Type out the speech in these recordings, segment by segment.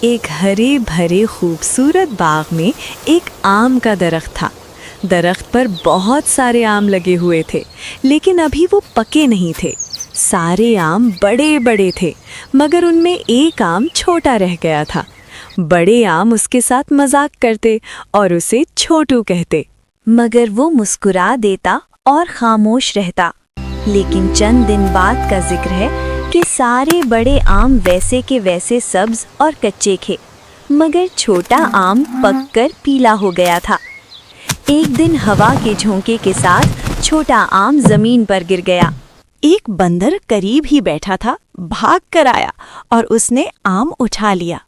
एक हरे भरे खूबसूरत बाग में एक आम का दरख्त था। दरख्त पर बहुत सारे आम लगे हुए थे, लेकिन अभी वो पके नहीं थे। सारे आम बड़े बड़े थे, मगर उनमें एक आम छोटा रह गया था। बड़े आम उसके साथ मजाक करते और उसे छोटू कहते, मगर वो मुस्कुरा देता और खामोश रहता। लेकिन चंद दिन बाद का जिक्र है कि सारे बड़े आम वैसे के वैसे सब्ज और कच्चे थे, मगर छोटा आम पककर पीला हो गया था। एक दिन हवा के झोंके के साथ छोटा आम जमीन पर गिर गया। एक बंदर करीब ही बैठा था, भाग कर आया और उसने आम उठा लिया।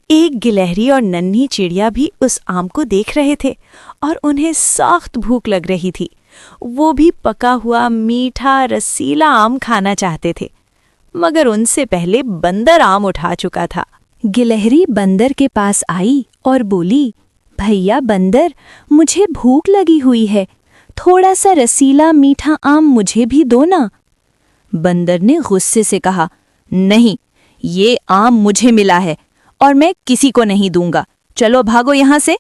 एक गिलहरी और नन्ही चिड़िया भी उस आम को देख रहे थे और उन्हें सख्त भूख लग रही थी। वो भी पका हुआ मीठा रसीला आम खाना चाहते थे, मगर उनसे पहले बंदर आम उठा चुका था। गिलहरी बंदर के पास आई और बोली, भैया बंदर, मुझे भूख लगी हुई है, थोड़ा सा रसीला मीठा आम मुझे भी दो ना। बंदर ने गुस्से से कहा, नहीं, ये आम मुझे मिला है और मैं किसी को नहीं दूंगा, चलो भागो यहाँ से।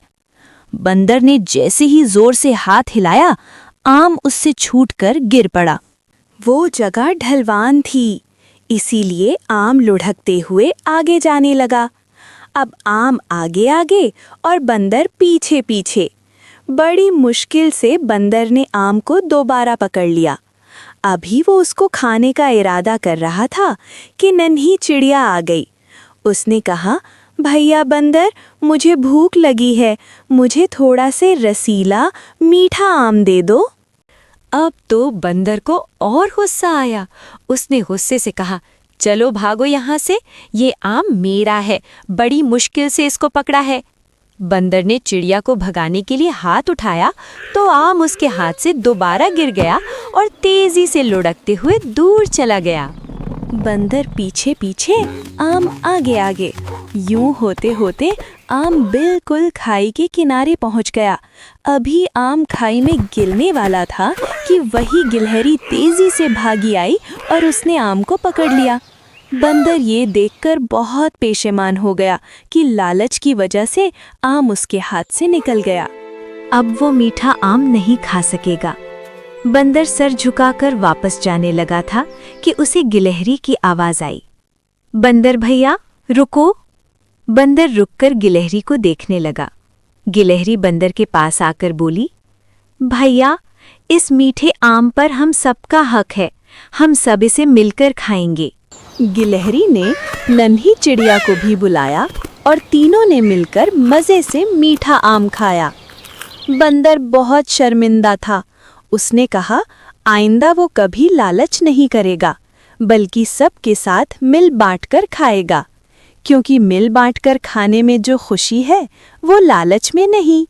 बंदर ने जैसे ही जोर से हाथ हिलाया, आम उससे छूटकर गिर पड़ा। वो जगह ढलवान थी, इसीलिए आम लुढ़कते हुए आगे जाने लगा। अब आम आगे आगे और बंदर पीछे पीछे। बड़ी मुश्किल से बंदर ने आम को दोबारा पकड़ लिया। अभी वो उसको खाने का इरादा कर रहा था कि नन्ही चिड़िया आ गई। उसने कहा, भैया बंदर, मुझे भूख लगी है, मुझे थोड़ा से रसीला मीठा आम दे दो। अब तो बंदर को और गुस्सा आया। उसने गुस्से से कहा, चलो भागो यहाँ से, ये आम मेरा है, बड़ी मुश्किल से इसको पकड़ा है। बंदर ने चिड़िया को भगाने के लिए हाथ उठाया तो आम उसके हाथ से दोबारा गिर गया और तेजी से लुढ़कते हुए दूर चला गया। बंदर पीछे पीछे, आम आगे आगे। यूं होते होते आम बिल्कुल खाई के किनारे पहुंच गया। अभी आम खाई में गिरने वाला था कि वही गिलहरी तेजी से भागी आई और उसने आम को पकड़ लिया। बंदर ये देखकर बहुत पेशेमान हो गया कि लालच की वजह से आम उसके हाथ से निकल गया। अब वो मीठा आम नहीं खा सकेगा। बंदर सर झुकाकर वापस जाने लगा था कि उसे गिलहरी की आवाज आई, बंदर भैया रुको। बंदर रुककर गिलहरी को देखने लगा। गिलहरी बंदर के पास आकर बोली, भैया, इस मीठे आम पर हम सबका हक है, हम सब इसे मिलकर खाएंगे। गिलहरी ने नन्ही चिड़िया को भी बुलाया और तीनों ने मिलकर मजे से मीठा आम खाया। बंदर बहुत शर्मिंदा था। उसने कहा, आइंदा वो कभी लालच नहीं करेगा, बल्कि सबके साथ मिल बांटकर खाएगा, क्योंकि मिल बांटकर खाने में जो खुशी है वो लालच में नहीं।